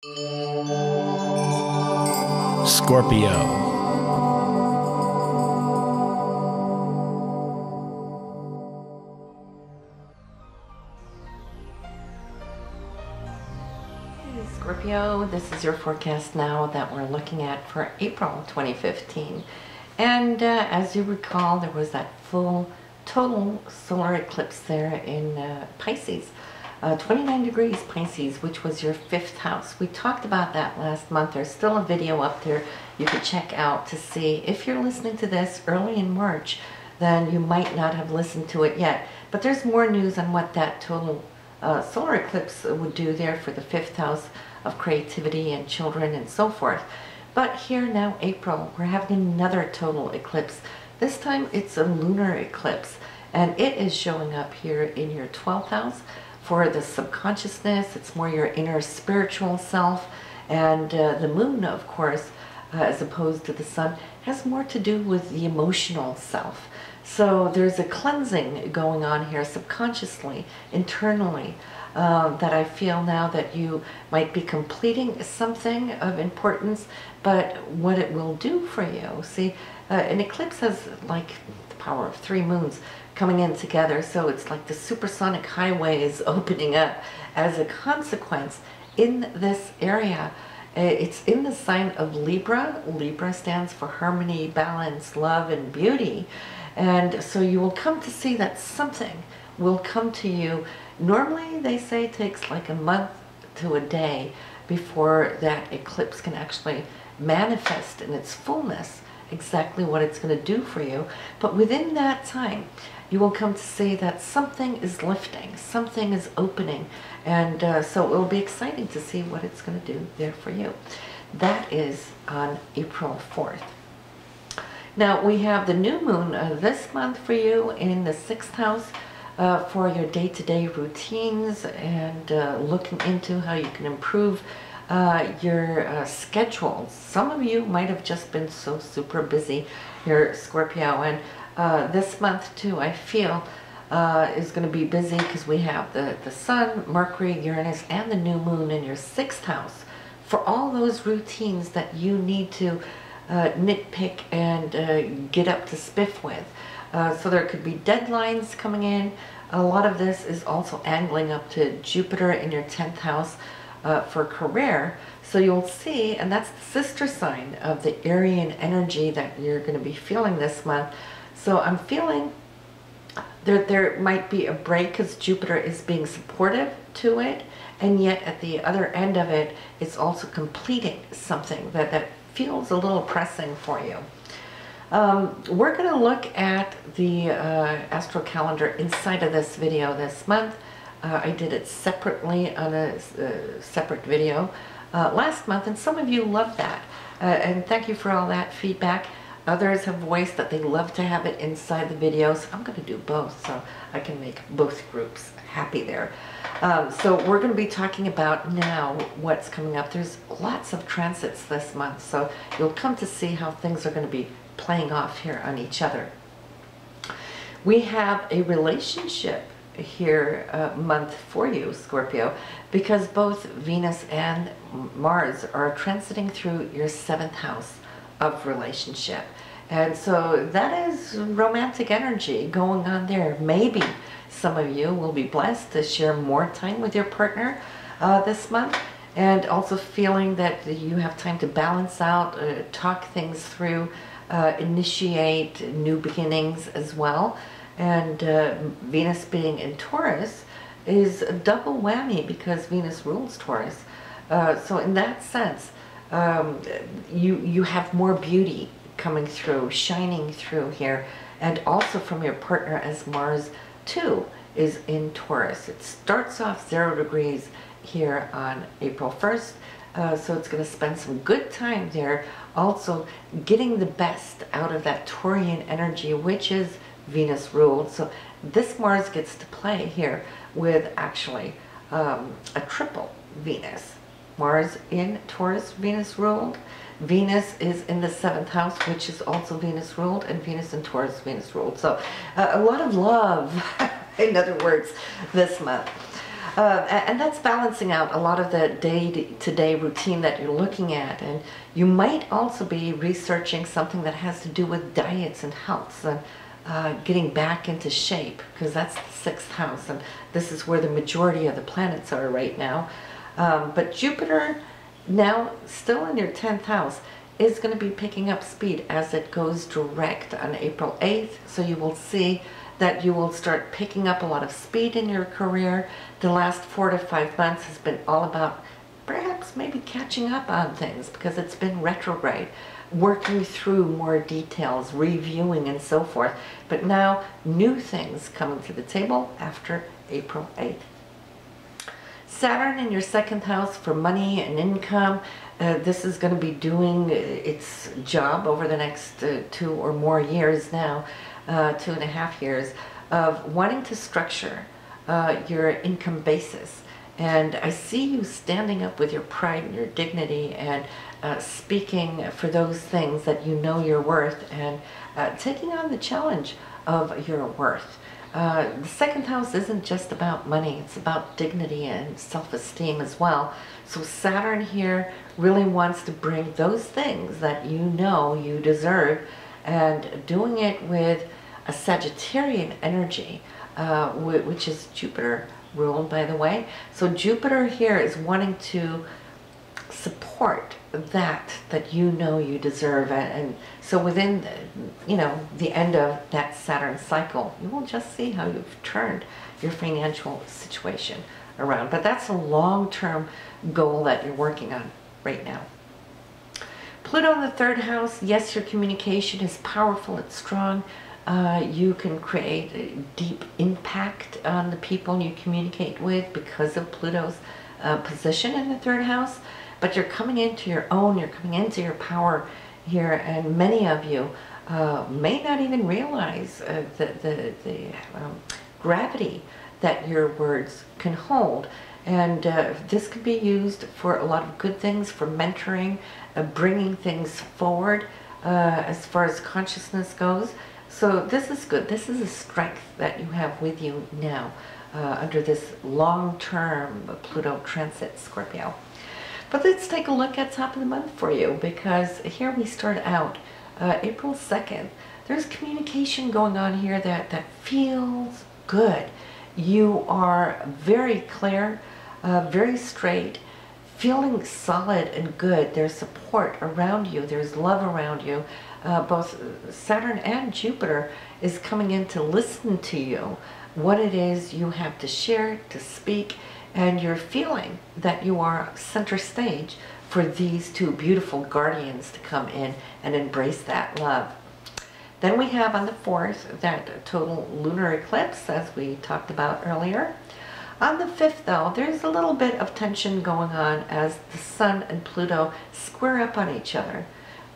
Scorpio. Scorpio, this is your forecast now that we're looking at for April 2015. And as you recall, there was that full total solar eclipse there in Pisces, 29 degrees Pisces, which was your 5th house. We talked about that last month. There's still a video up there you could check out to see. If you're listening to this early in March, then you might not have listened to it yet. But there's more news on what that total solar eclipse would do there for the 5th house of creativity and children and so forth. But here now, April, we're having another total eclipse. This time it's a lunar eclipse, and it is showing up here in your 12th house for the subconsciousness. It's more your inner spiritual self, and the moon, of course, as opposed to the sun, has more to do with the emotional self. So there's a cleansing going on here subconsciously, internally, that I feel now that you might be completing something of importance, but what it will do for you. See, an eclipse has like the power of 3 moons coming in together, so it's like the supersonic highway is opening up as a consequence in this area. It's in the sign of Libra. Libra stands for harmony, balance, love, and beauty. And so you will come to see that something will come to you. Normally, they say it takes like a month to a day before that eclipse can actually manifest in its fullness exactly what it's going to do for you. But within that time, you will come to see that something is lifting, something is opening, and so it will be exciting to see what it's going to do there for you. That is on April 4th. Now we have the new moon this month for you in the 6th house for your day-to-day routines and looking into how you can improve your schedules. Some of you might have just been so super busy here, Scorpio, and this month too, I feel, is going to be busy because we have the Sun, Mercury, Uranus, and the new moon in your 6th house for all those routines that you need to nitpick and get up to spiff with. So there could be deadlines coming in. A lot of this is also angling up to Jupiter in your 10th house for career. So you'll see, and that's the sister sign of the Aryan energy that you're going to be feeling this month. So I'm feeling there might be a break because Jupiter is being supportive to it, and yet at the other end of it, it's also completing something that feels a little pressing for you. We're going to look at the astro calendar inside of this video this month. I did it separately on a separate video last month, and some of you loved that. And thank you for all that feedback. Others have voiced that they love to have it inside the videos. I'm going to do both, so I can make both groups happy there. So we're going to be talking about now what's coming up. There's lots of transits this month, so you'll come to see how things are going to be playing off here on each other. We have a relationship here month for you, Scorpio, because both Venus and Mars are transiting through your 7th house of relationship. And so that is romantic energy going on there. Maybe some of you will be blessed to share more time with your partner this month, and also feeling that you have time to balance out, talk things through, initiate new beginnings as well. And Venus being in Taurus is a double whammy because Venus rules Taurus. So in that sense, you have more beauty coming through, shining through here, and also from your partner, as Mars too is in Taurus. It starts off 0 degrees here on April 1st, so it's going to spend some good time there, also getting the best out of that Taurian energy, which is Venus ruled. So this Mars gets to play here with actually a triple Venus. Mars in Taurus, Venus ruled. Venus is in the 7th house, which is also Venus ruled, and Venus in Taurus, Venus ruled. So a lot of love, in other words, this month. And that's balancing out a lot of the day-to-day routine that you're looking at. And you might also be researching something that has to do with diets and health and getting back into shape, because that's the sixth house, and this is where the majority of the planets are right now. But Jupiter, now still in your 10th house, is going to be picking up speed as it goes direct on April 8th. So you will see that you will start picking up a lot of speed in your career. The last 4 to 5 months has been all about perhaps maybe catching up on things because it's been retrograde, working through more details, reviewing and so forth. But now new things coming to the table after April 8th. Saturn in your 2nd house for money and income. This is going to be doing its job over the next 2 or more years now, 2.5 years, of wanting to structure your income basis. And I see you standing up with your pride and your dignity and speaking for those things that you know you're worth, and taking on the challenge of your worth. The 2nd house isn't just about money, it's about dignity and self-esteem as well. So Saturn here really wants to bring those things that you know you deserve, and doing it with a Sagittarian energy, which is Jupiter ruled, by the way. So Jupiter here is wanting to support that you know you deserve, and so within the end of that Saturn cycle, you will just see how you've turned your financial situation around. But that's a long-term goal that you're working on right now. Pluto in the 3rd house, yes, your communication is powerful, it's strong. You can create a deep impact on the people you communicate with because of Pluto's position in the 3rd house. But you're coming into your own, you're coming into your power here, and many of you may not even realize the gravity that your words can hold. And this could be used for a lot of good things, for mentoring, bringing things forward as far as consciousness goes. So this is good. This is a strength that you have with you now under this long-term Pluto transit, Scorpio. But let's take a look at top of the month for you, because here we start out April 2nd. There's communication going on here that feels good. You are very clear, very straight, feeling solid and good. There's support around you. There's love around you. Both Saturn and Jupiter is coming in to listen to you, what it is you have to share, to speak, and you're feeling that you are center stage for these two beautiful guardians to come in and embrace that love. Then we have on the 4th that total lunar eclipse, as we talked about earlier. On the 5th, though, there's a little bit of tension going on as the Sun and Pluto square up on each other.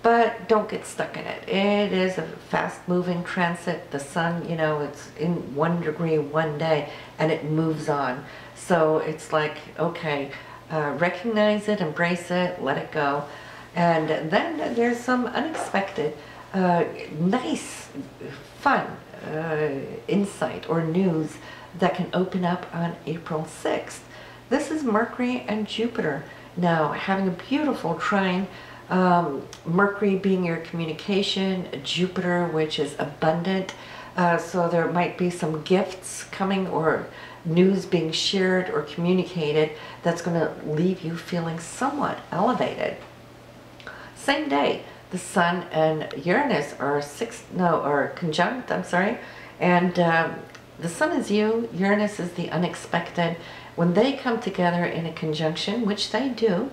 But don't get stuck in it. It is a fast-moving transit. The Sun, it's in 1 degree one day, and it moves on. So it's like, okay, recognize it, embrace it, let it go. And then there's some unexpected, nice, fun insight or news that can open up on April 6th. This is Mercury and Jupiter now having a beautiful trine. Mercury being your communication, Jupiter, which is abundant. So there might be some gifts coming or news being shared or communicated that's going to leave you feeling somewhat elevated. Same day, the Sun and Uranus are conjunct, and the Sun is you, Uranus is the unexpected. When they come together in a conjunction, which they do,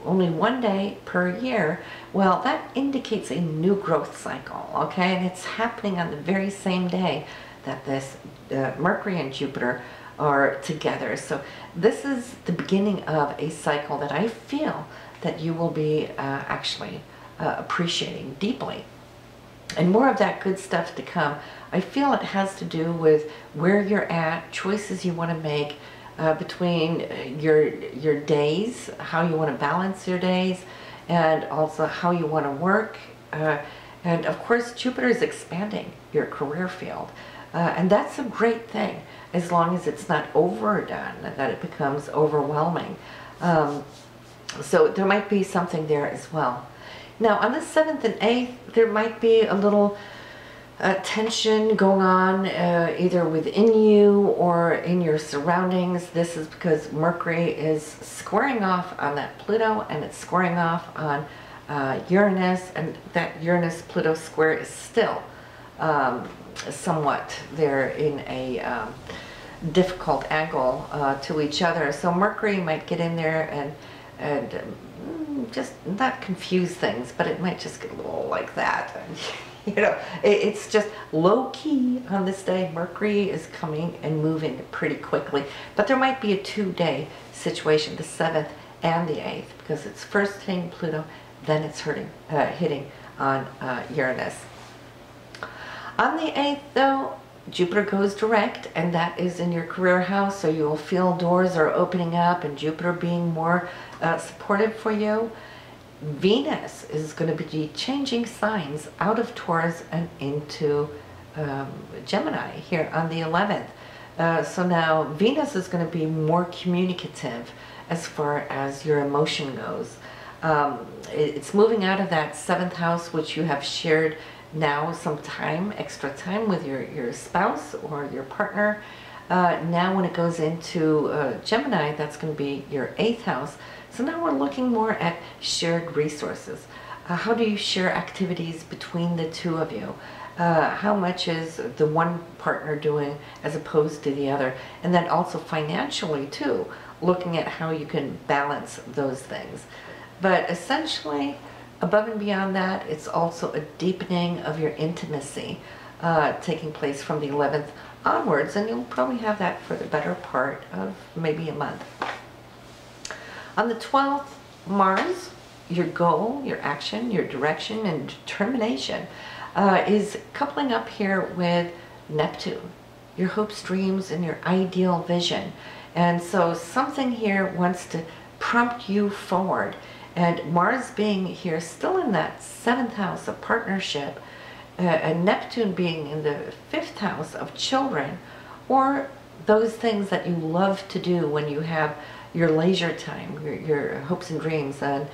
only 1 day per year, well, that indicates a new growth cycle, okay? And it's happening on the very same day that this Mercury and Jupiter are together. So this is the beginning of a cycle that I feel that you will be actually appreciating deeply. And more of that good stuff to come. I feel it has to do with where you're at, choices you want to make, between your days, how you want to balance your days, and also how you want to work. And of course, Jupiter is expanding your career field. And that's a great thing, as long as it's not overdone, that it becomes overwhelming. So there might be something there as well. Now on the 7th and 8th, there might be a little tension going on either within you or in your surroundings. This is because Mercury is squaring off on that Pluto, and it's squaring off on Uranus, and that Uranus-Pluto square is still somewhat there in a difficult angle to each other. So Mercury might get in there and just not confuse things, but it might just get a little like that. You know, it's just low-key on this day. Mercury is coming and moving pretty quickly, but there might be a 2-day situation, the 7th and the 8th, because it's first hitting Pluto, then it's hitting on Uranus. On the 8th, though, Jupiter goes direct, and that is in your career house, so you'll feel doors are opening up and Jupiter being more supportive for you. Venus is going to be changing signs out of Taurus and into Gemini here on the 11th. So now Venus is going to be more communicative as far as your emotion goes. It's moving out of that 7th house, which you have shared now some time, extra time with your spouse or your partner. Now when it goes into Gemini, that's going to be your 8th house. So now we're looking more at shared resources. How do you share activities between the two of you? How much is the one partner doing as opposed to the other? And then also financially too, looking at how you can balance those things. But essentially, above and beyond that, it's also a deepening of your intimacy taking place from the 11th onwards, and you'll probably have that for the better part of maybe a month. On the 12th, Mars, your goal, your action, your direction, and determination is coupling up here with Neptune, your hopes, dreams, and your ideal vision. And so something here wants to prompt you forward. And Mars being here still in that 7th house of partnership, and Neptune being in the 5th house of children, or those things that you love to do when you have your leisure time, your hopes and dreams, and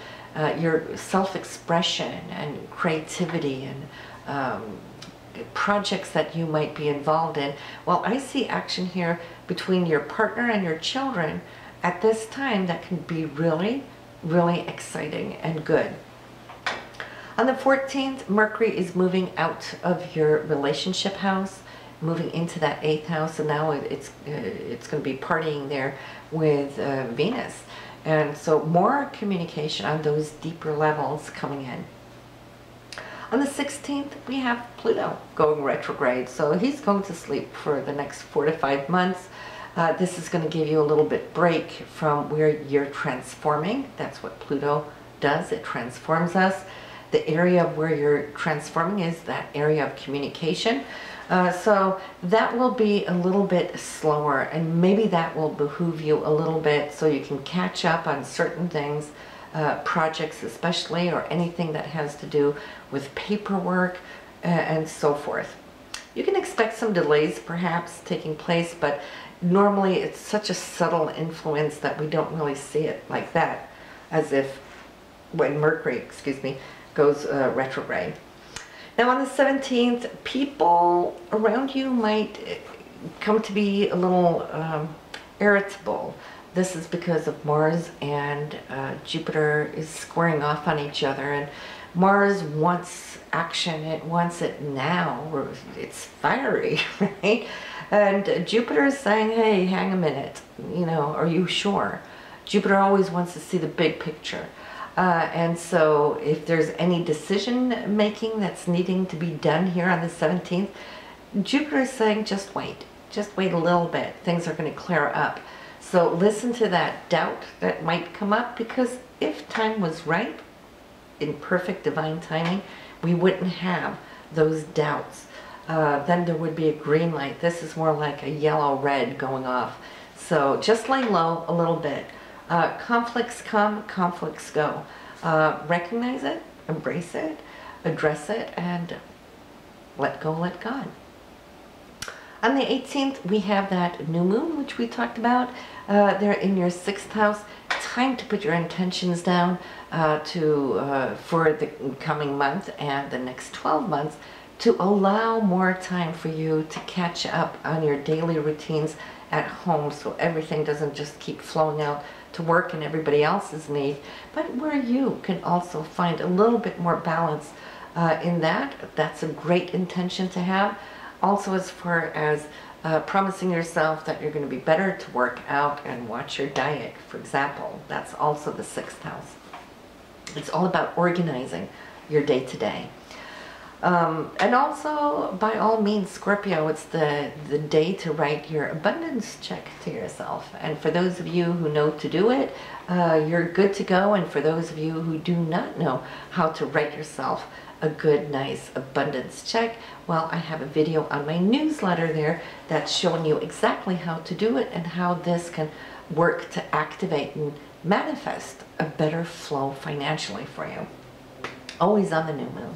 your self-expression and creativity and projects that you might be involved in. Well, I see action here between your partner and your children at this time that can be really, really exciting and good. On the 14th, Mercury is moving out of your relationship house, moving into that 8th house, and now it's going to be partying there with Venus. And so more communication on those deeper levels coming in. On the 16th, we have Pluto going retrograde, so he's going to sleep for the next 4 to 5 months. This is going to give you a little bit break from where you're transforming. That's what Pluto does. It transforms us. The area where you're transforming is that area of communication. So that will be a little bit slower, and maybe that will behoove you a little bit so you can catch up on certain things, projects especially, or anything that has to do with paperwork and so forth. You can expect some delays perhaps taking place, but normally it's such a subtle influence that we don't really see it like that, as if when Mercury, excuse me, goes retrograde. Now on the 17th, people around you might come to be a little irritable. This is because of Mars and Jupiter is squaring off on each other, and Mars wants action, it wants it now, it's fiery, right? And Jupiter is saying, hey, hang a minute, you know, are you sure? Jupiter always wants to see the big picture. And so if there's any decision making that's needing to be done here on the 17th, Jupiter is saying just wait a little bit, things are going to clear up. So listen to that doubt that might come up, because if time was ripe, in perfect divine timing, we wouldn't have those doubts. Then there would be a green light. This is more like a yellow-red going off. So just lay low a little bit. Conflicts come, conflicts go. Recognize it, embrace it, address it, and let go, let God. On the 18th, we have that new moon, which we talked about. They're in your 6th house. Time to put your intentions down for the coming month and the next 12 months to allow more time for you to catch up on your daily routines at home, so everything doesn't just keep flowing out to work and everybody else's need, but where you can also find a little bit more balance in that. That's a great intention to have. Also, as far as promising yourself that you're going to be better to work out and watch your diet, for example, that's also the 6th house. It's all about organizing your day-to-day. And also, by all means, Scorpio, it's the day to write your abundance check to yourself. And for those of you who know to do it, you're good to go. And for those of you who do not know how to write yourself a good, nice abundance check, well, I have a video on my newsletter there that's showing you exactly how to do it and how this can work to activate and manifest a better flow financially for you. Always on the new moon.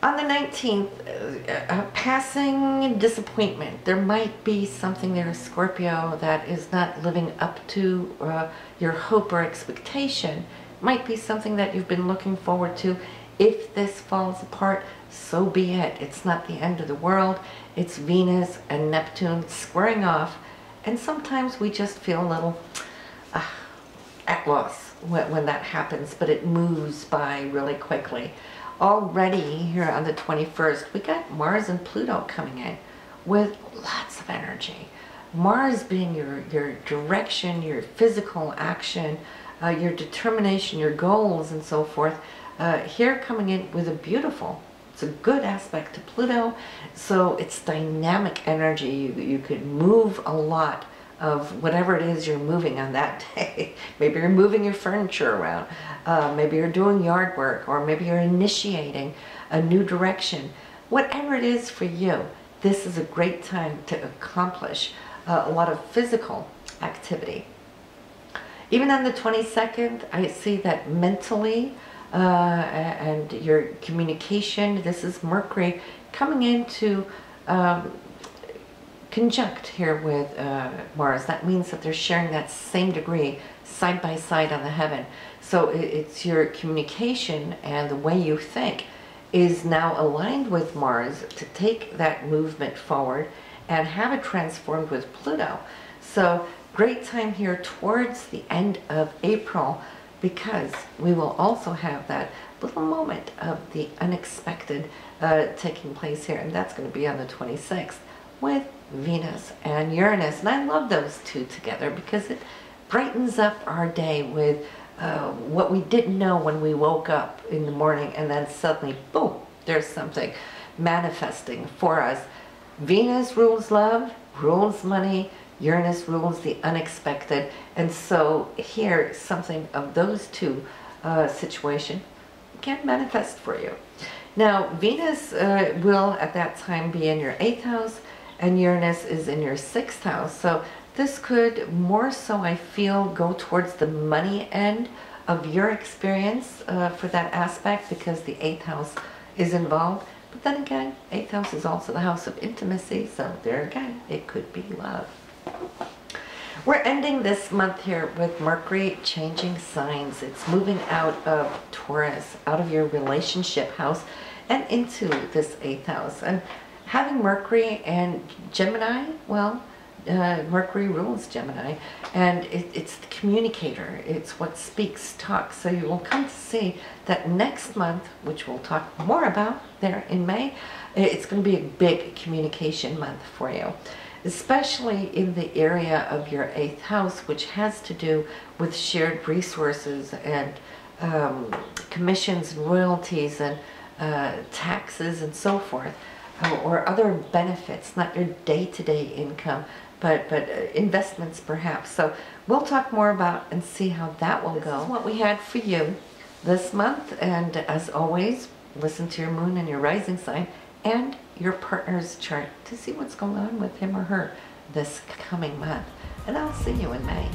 On the 19th, passing disappointment. There might be something there, Scorpio, that is not living up to your hope or expectation. Might be something that you've been looking forward to. If this falls apart, so be it. It's not the end of the world. It's Venus and Neptune squaring off. And sometimes we just feel a little at loss when that happens, but it moves by really quickly. Already here on the 21st, we got Mars and Pluto coming in with lots of energy. Mars being your direction, your physical action, your determination, your goals, and so forth. Here coming in with it's a good aspect to Pluto, so it's dynamic energy. You could move a lot of whatever it is you're moving on that day. Maybe you're moving your furniture around, maybe you're doing yard work, or maybe you're initiating a new direction. Whatever it is for you, this is a great time to accomplish a lot of physical activity. Even on the 22nd, I see that mentally and your communication, this is Mercury coming into conjunct here with Mars. That means that they're sharing that same degree side by side on the heaven. So it's your communication and the way you think is now aligned with Mars to take that movement forward and have it transformed with Pluto. So great time here towards the end of April, because we will also have that little moment of the unexpected taking place here, and that's going to be on the 26th with Venus and Uranus. And I love those two together because it brightens up our day with what we didn't know when we woke up in the morning, and then suddenly, boom, there's something manifesting for us. Venus rules love, rules money, Uranus rules the unexpected, and so here something of those two situation can manifest for you. Now Venus will at that time be in your 8th house, and Uranus is in your 6th house. So this could more so, I feel, go towards the money end of your experience for that aspect, because the 8th house is involved. But then again, 8th house is also the house of intimacy, so there again, it could be love. We're ending this month here with Mercury changing signs. It's moving out of Taurus, out of your relationship house, and into this 8th house. And having Mercury and Gemini, well, Mercury rules Gemini, and it's the communicator. It's what speaks, talks. So you will come to see that next month, which we'll talk more about there in May, it's going to be a big communication month for you, especially in the area of your 8th house, which has to do with shared resources and commissions and royalties and taxes and so forth, or other benefits, not your day-to-day income, but investments perhaps. So we'll talk more about and see how that will go. This is what we had for you this month, and as always, listen to your moon and your rising sign and your partner's chart to see what's going on with him or her this coming month. And I'll see you in May.